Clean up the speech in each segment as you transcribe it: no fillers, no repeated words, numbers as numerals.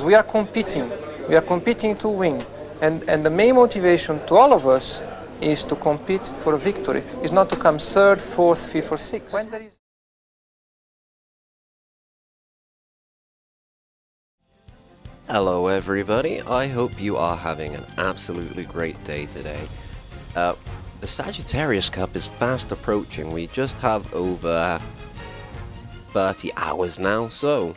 We are competing. We are competing to win. And the main motivation to all of us is to compete for a victory. It's not to come third, fourth, fifth, or sixth. When there is... Hello everybody, I hope you are having an absolutely great day today. The Sagittarius Cup is fast approaching. We just have over 30 hours now, so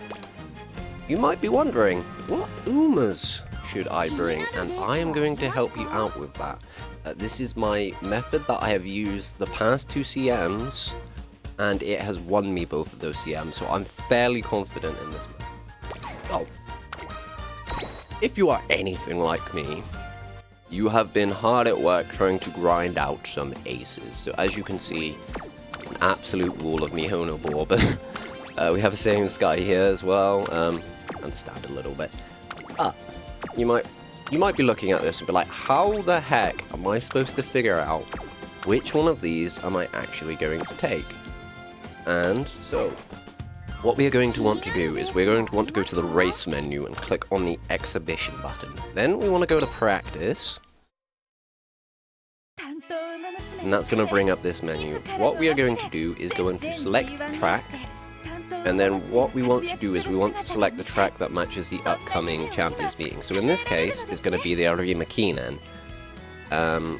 you might be wondering, what Umas should I bring? And I am going to help you out with that. This is my method that I have used the past 2 CMs, and it has won me both of those CMs, so I'm fairly confident in this method. Oh. If you are anything like me, you have been hard at work trying to grind out some aces. So as you can see, an absolute wall of Mihono Borb. We have a Saiyan Sky here as well. Understand a little bit. You might be looking at this and be like, how the heck am I supposed to figure out which one of these am I actually going to take? And so what we are going to want to do is we're going to want to go to the race menu and click on the exhibition button. Then we want to go to practice. And that's going to bring up this menu. What we are going to do is go into select track. And then what we want to do is we want to select the track that matches the upcoming Champions meeting. So in this case, it's going to be the Arima Kinen. And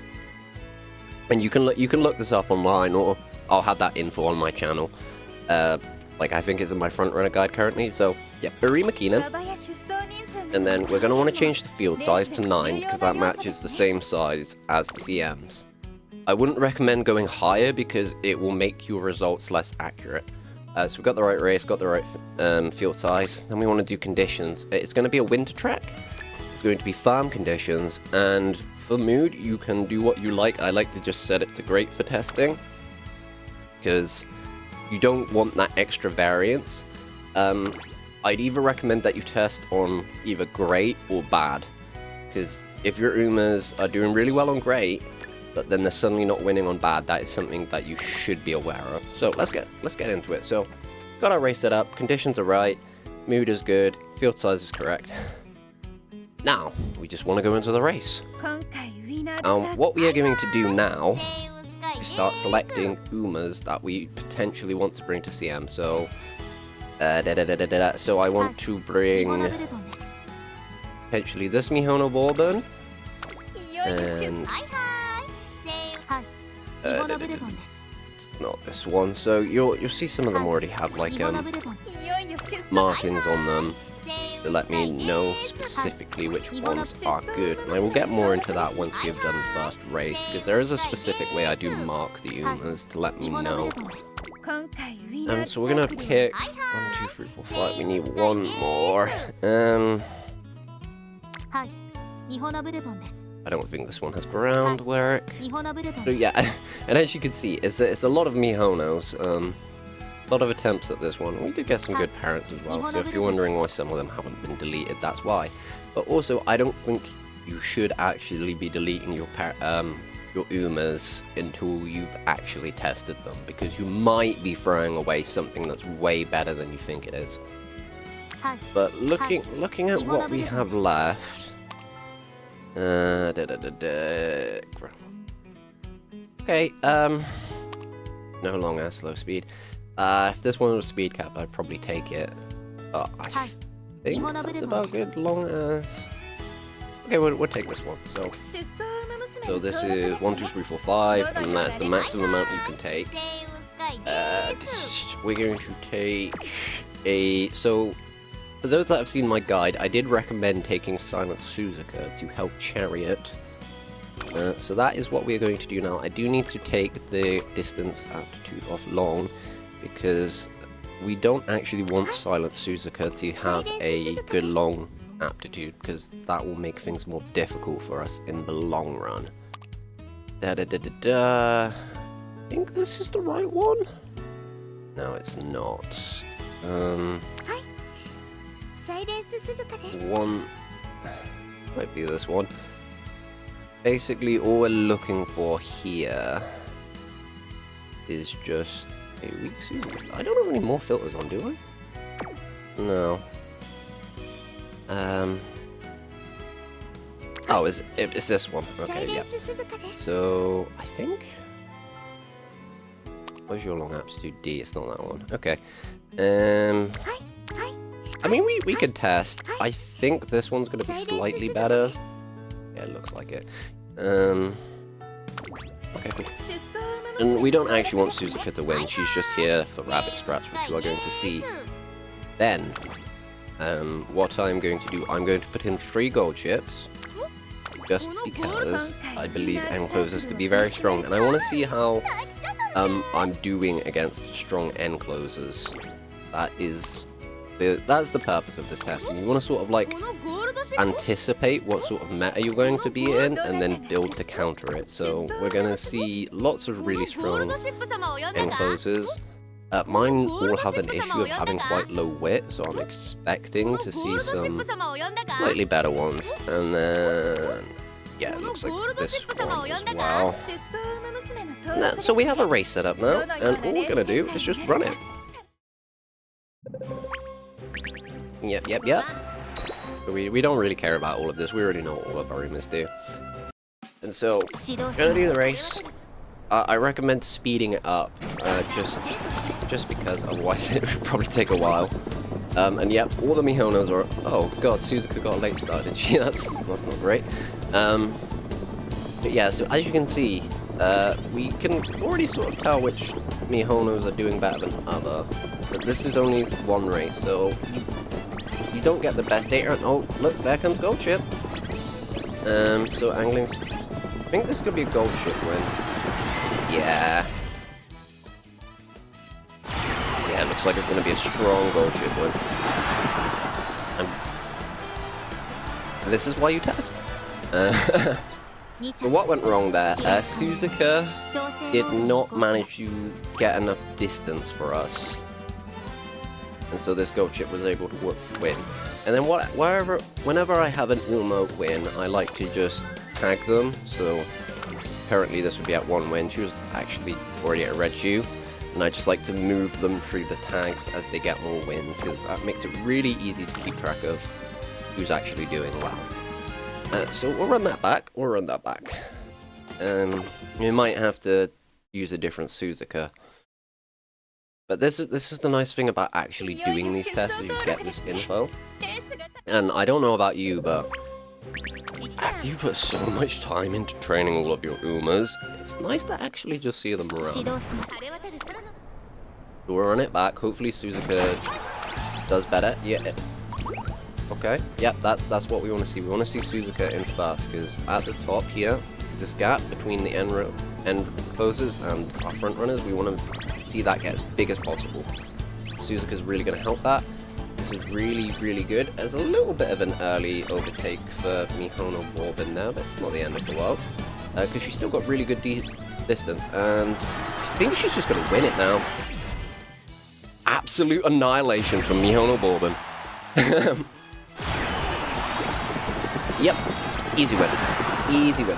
you can look this up online, or I'll have that info on my channel. Like, I think it's in my front runner guide currently, so yeah, Arima Kinen. And then we're going to want to change the field size to 9, because that matches the same size as the CMs. I wouldn't recommend going higher, because it will make your results less accurate. So we've got the right race, got the right field size. Then we want to do conditions. It's going to be a winter track. It's going to be farm conditions, and for mood, you can do what you like. I like to just set it to great for testing, because you don't want that extra variance. I'd either recommend that you test on either great or bad, because if your Umas are doing really well on great, but then they're suddenly not winning on bad, that is something that you should be aware of. So let's get into it. So got our race set up, conditions are right, mood is good, field size is correct. Now we just want to go into the race. What we are going to do now is start selecting Umas that we potentially want to bring to CM. So so I want to bring potentially this Mihono Borben, and not this one. So you'll see some of them already have like markings on them to let me know specifically which ones are good. And I will get more into that once we have done the first race, because there is a specific way I do mark the Umas to let me know. So we're gonna pick 1, 2, 3, 4, 5. We need one more. I don't think this one has ground work. So yeah, and as you can see, it's a lot of Mihonos. A lot of attempts at this one. We did get some good parents as well, so if you're wondering why some of them haven't been deleted, that's why. But also, I don't think you should actually be deleting your Umas until you've actually tested them, because you might be throwing away something that's way better than you think it is. But looking at what we have left, okay, no long ass slow speed. If this one was speed cap, I'd probably take it. I think that's about good. Long ass. Okay, we'll take this one. So this is 1, 2, 3, 4, 5, and that's the maximum amount you can take. We're going to take a... So, for those that have seen my guide, I did recommend taking Silent Suzuka to help Chariot. So that is what we're going to do now. I do need to take the distance aptitude off long, because we don't actually want Silent Suzuka to have a good long aptitude, because that will make things more difficult for us in the long run. I think this is the right one? No, it's not. One might be this one. Basically, all we're looking for here is just a weak season. I don't have any more filters on, do I? No. Oh, it's this one. Okay, yeah. So, I think... Where's your long aptitude D? It's not that one. Okay. I mean, we could test. I think this one's going to be slightly better. Yeah, it looks like it. Okay, cool. And we don't actually want Suzuka to win. She's just here for rabbit scraps, which you are going to see. Then, what I'm going to do, I'm going to put in 3 gold chips. Just because I believe end closers to be very strong. And I want to see how I'm doing against strong end closers. That's the purpose of this test. And you want to sort of like anticipate what sort of meta you're going to be in and then build to counter it. So we're going to see lots of really strong end closers. Mine all have an issue of having quite low wit, so I'm expecting to see some slightly better ones. And then, yeah, it looks like this one as well. So we have a race set up now, and all we're going to do is just run it. Yep. So we don't really care about all of this. We already know what all of our rumors do. And so, gonna do the race. I recommend speeding it up, just because otherwise it would probably take a while. And yep, all the Mihonos are... Oh god, Suzuka got a late start, did she? That's not great. But yeah, so as you can see, we can already sort of tell which Mihonos are doing better than other. But this is only one race, so you don't get the best data. Oh, look, there comes Gold Chip. So angling's... I think this could be a Gold Chip win. Yeah. Yeah, it looks like it's going to be a strong Gold Chip win. And this is why you test. So what went wrong there? Suzuka did not manage to get enough distance for us. And so this Gold Chip was able to win. And then whenever I have an Ulmo win, I like to just tag them. So currently this would be at 1 win. She was actually already at a red shoe. And I just like to move them through the tags as they get more wins, because that makes it really easy to keep track of who's actually doing well. So we'll run that back. We might have to use a different Suzuka. But this is the nice thing about actually doing these tests, is you get this info. And I don't know about you, but after you put so much time into training all of your Umas, it's nice to actually just see them around. We'll run it back. Hopefully Suzuka does better. Yeah. Okay. Yep, that's what we want to see. We want to see Suzuka in fast, because at the top here, this gap between the end closers and our front runners, we want to see that get as big as possible. Suzuka's really going to help that. This is really, really good. There's a little bit of an early overtake for Mihono Borbin there, but it's not the end of the world, because she's still got really good distance, and I think she's just going to win it now. Absolute annihilation from Mihono Borbin. Yep, easy win. Easy win.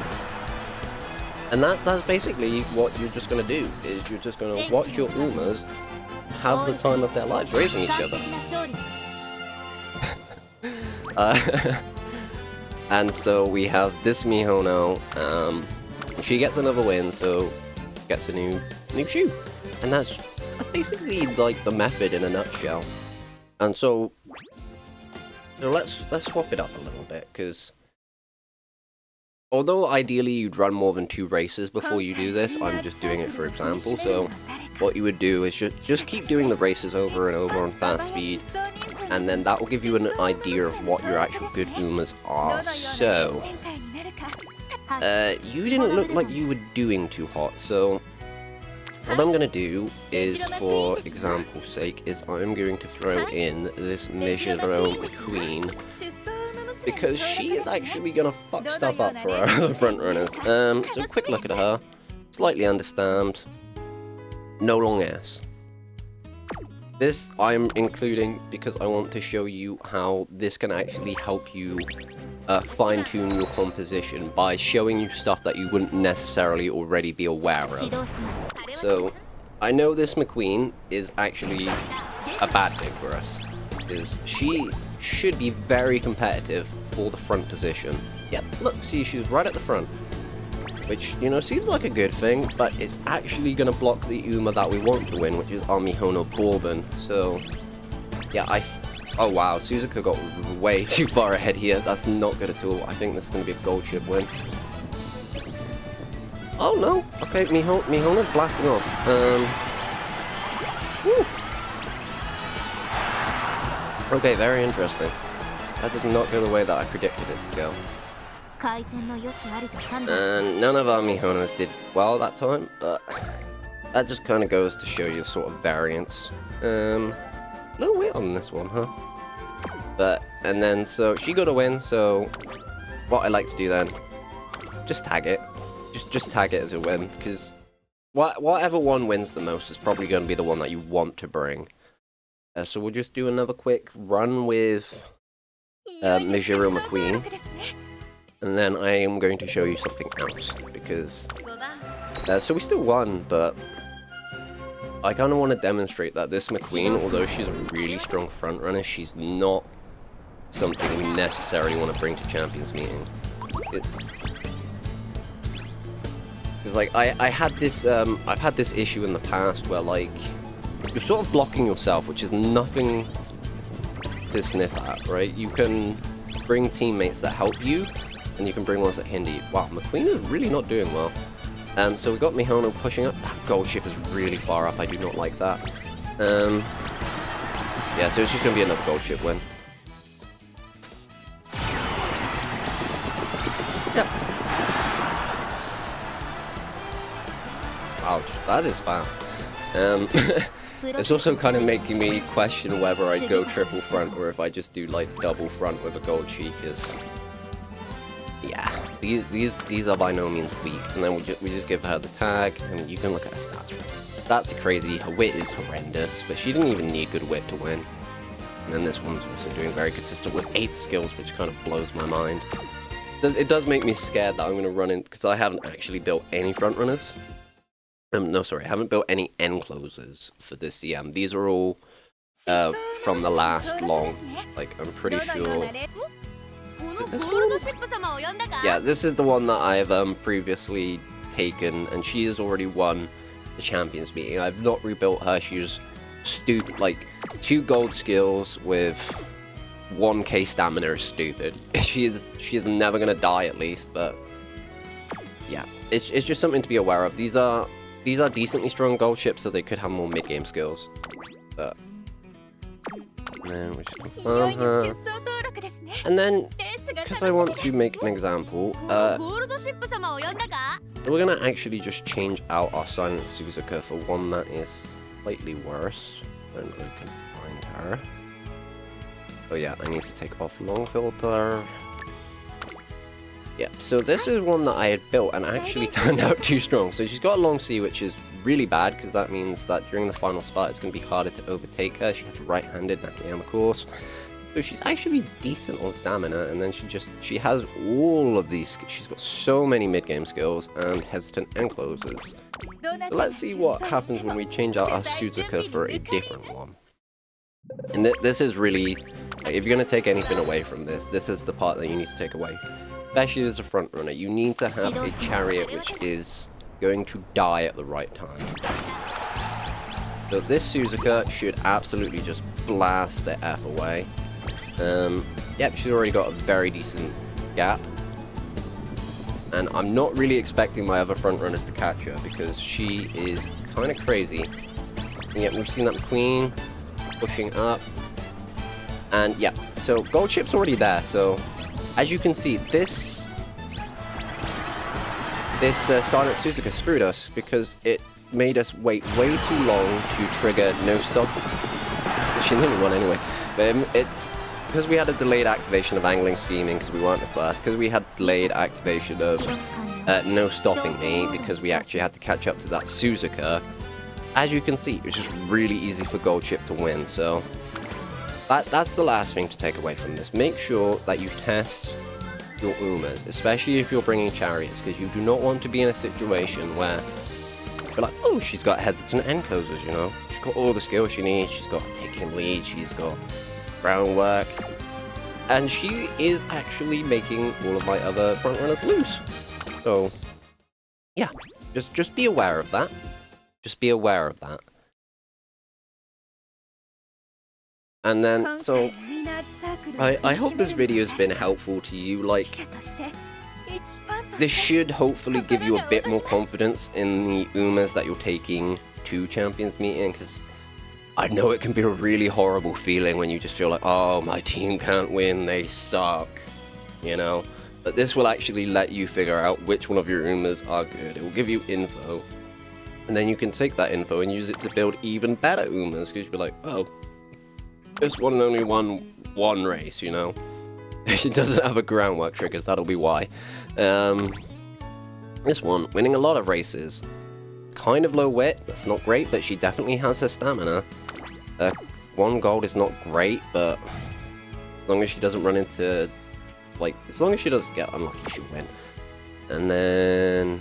And that's basically what you're just going to do, is you're just going to watch your Umas have the time of their lives racing each other. And so we have this Mihono, she gets another win, so gets a new shoe. And that's basically like the method in a nutshell. And so let's swap it up a little bit, because although ideally you'd run more than 2 races before you do this, I'm just doing it for example. So what you would do is just keep doing the races over and over on fast speed, and then that will give you an idea of what your actual good Umas are. So you didn't look like you were doing too hot, so what I'm going to do is, for example's sake, is I'm going to throw in this Mijiro Queen, because she is actually going to fuck stuff up for our other front runners. So quick look at her, slightly understamped, no long ass. This I'm including because I want to show you how this can actually help you fine-tune your composition by showing you stuff that you wouldn't necessarily already be aware of. So I know this McQueen is actually a bad thing for us, because she should be very competitive for the front position. Yep, look, see, she's right at the front. Which, you know, seems like a good thing, but it's actually going to block the Uma that we want to win, which is our Mihono Bourbon. So, yeah, oh wow, Suzuka got way too far ahead here. That's not good at all. I think this is going to be a gold chip win. Oh no, okay, Mihono's blasting off. Woo. Okay, very interesting. That did not go the way that I predicted it to go. And none of our Mihonos did well that time, but that just kind of goes to show you sort of variance. Little weight on this one, huh? But, and then, so she got a win, so what I like to do then, just tag it. Just tag it as a win, because whatever one wins the most is probably going to be the one that you want to bring. So we'll just do another quick run with Mijiro McQueen. And then I am going to show you something else, because... so we still won, but... I kind of want to demonstrate that this McQueen, although she's a really strong frontrunner, she's not something we necessarily want to bring to Champions Meeting. Because, like, I've had this issue in the past where, like, you're sort of blocking yourself, which is nothing to sniff at, right? You can bring teammates that help you, and you can bring ones that hinder you. Wow, McQueen is really not doing well. So we got Mihono pushing up. That gold chip is really far up. I do not like that. Yeah, so it's just going to be another gold chip win. Yep. Ouch, that is fast. It's also kind of making me question whether I'd go triple front or if I just do like double front with a gold cheek, because yeah, these are by no means weak. And then we just give her the tag, and you can look at her stats. That's crazy. Her wit is horrendous, but she didn't even need good wit to win. And then this one's also doing very consistent with 8 skills, which kind of blows my mind. It does make me scared that I'm going to run in, because I haven't actually built any front runners. No, sorry, I haven't built any end closers for this CM. These are all from the last long. Like, I'm pretty sure. Yeah, this is the one that I've previously taken, and she has already won the Champions Meeting. I've not rebuilt her. She was stupid. Like, 2 gold skills with 1k stamina is stupid. She is never gonna die, at least. But yeah, it's just something to be aware of. These are decently strong gold chips, so they could have more mid-game skills. But and then we just confirm her. And then, because I want to make an example, we're gonna actually just change out our Silent Suzuka for one that is slightly worse. And I can find her. Oh yeah, I need to take off long filter. Yeah, so this is one that I had built and actually turned out too strong. So she's got a long C, which is really bad, because that means that during the final start it's going to be harder to overtake her. She has right-handed Nakayama course. So she's actually decent on stamina, and then she has all of these. She's got so many mid-game skills and hesitant end closers. So let's see what happens when we change out our Suzuka for a different one. And this is really, like, if you're going to take anything away from this, this is the part that you need to take away. Especially as a front runner, you need to have a chariot which is going to die at the right time. So this Suzuka should absolutely just blast the F away. Yep, she's already got a very decent gap. And I'm not really expecting my other front runners to catch her, because she is kind of crazy. And yet we've seen that McQueen pushing up. And yeah, so gold chip's already there, so as you can see, this Silent Suzuka screwed us, because it made us wait way too long to trigger no stop. She nearly won anyway. But because we had a delayed activation of angling scheming, because we weren't the first, because we had delayed activation of no stopping me, because we actually had to catch up to that Suzuka. As you can see, it's just really easy for gold chip to win. So that's the last thing to take away from this. Make sure that you test your Umas, especially if you're bringing chariots, because you do not want to be in a situation where you're like, oh, she's got hesitant end closers, you know. She's got all the skills she needs. She's got taking lead. She's got groundwork. And she is actually making all of my other frontrunners lose. So, yeah, just be aware of that. Just be aware of that. And then, so, I hope this video has been helpful to you. Like, this should hopefully give you a bit more confidence in the Umas that you're taking to Champions Meeting, because I know it can be a really horrible feeling when you just feel like, oh, my team can't win, they suck, you know? But this will actually let you figure out which one of your Umas are good. It will give you info, and then you can take that info and use it to build even better Umas, because you'll be like, oh, this one only won one race, you know? It doesn't have a groundwork triggers, that'll be why. This one, winning a lot of races. Kind of low wit, that's not great, but she definitely has her stamina. 1 gold is not great, but as long as she doesn't run into, like, as long as she doesn't get unlucky, she'll win. And then,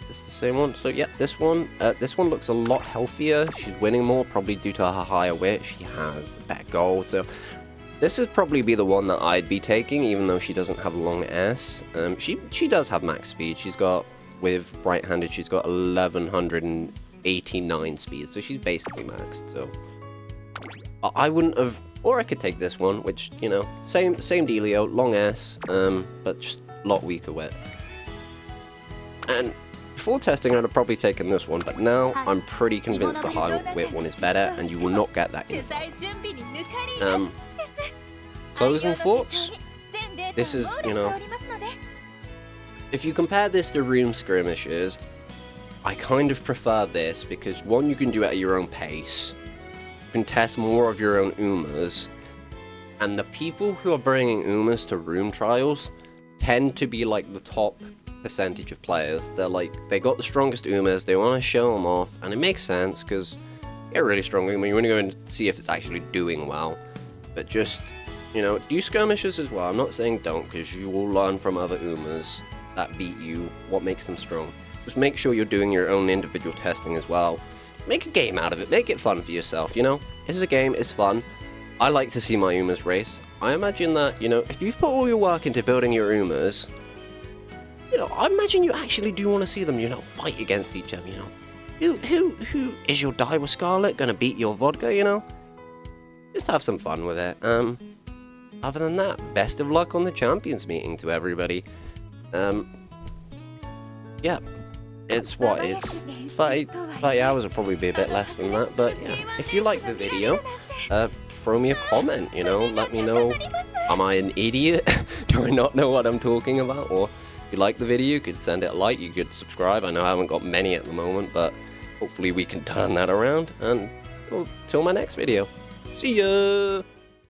it's the same one. So yeah, this one looks a lot healthier. She's winning more, probably due to her higher wit. She has better gold, so this would probably be the one that I'd be taking, even though she doesn't have long S. She does have max speed. She's got, with right-handed, she's got 1189 speed, so she's basically maxed. So I wouldn't have, or I could take this one, which, you know, same dealio, long S, but just a lot weaker wit. And before testing, I'd have probably taken this one, but now I'm pretty convinced the high wit one is better, and you will not get that info. Closing thoughts? This is, you know, if you compare this to room skirmishes, I kind of prefer this, because one, you can do it at your own pace, you can test more of your own Umas, and the people who are bringing Umas to room trials tend to be like the top percentage of players. They're like, they got the strongest Umas, they want to show them off, and it makes sense, because you get a really strong Uma, you want to go and see if it's actually doing well. But just, you know, do skirmishes as well. I'm not saying don't, because you will learn from other Umas that beat you what makes them strong. Just make sure you're doing your own individual testing as well. Make a game out of it, make it fun for yourself, you know? It's a game, it's fun. I like to see my Umas race. I imagine that, you know, if you've put all your work into building your Umas, you know, I imagine you actually do want to see them, you know, fight against each other, you know? Who is your Daiwa Scarlet gonna beat your Vodka, you know? Just have some fun with it. Other than that, best of luck on the Champions Meeting to everybody. Yeah, it's what, it's 30 hours, will probably be a bit less than that, but yeah, if you like the video, throw me a comment, you know, let me know, am I an idiot? Do I not know what I'm talking about? Or if you like the video, you could send it a like, you could subscribe. I know I haven't got many at the moment, but hopefully we can turn that around, and well, till my next video. See ya!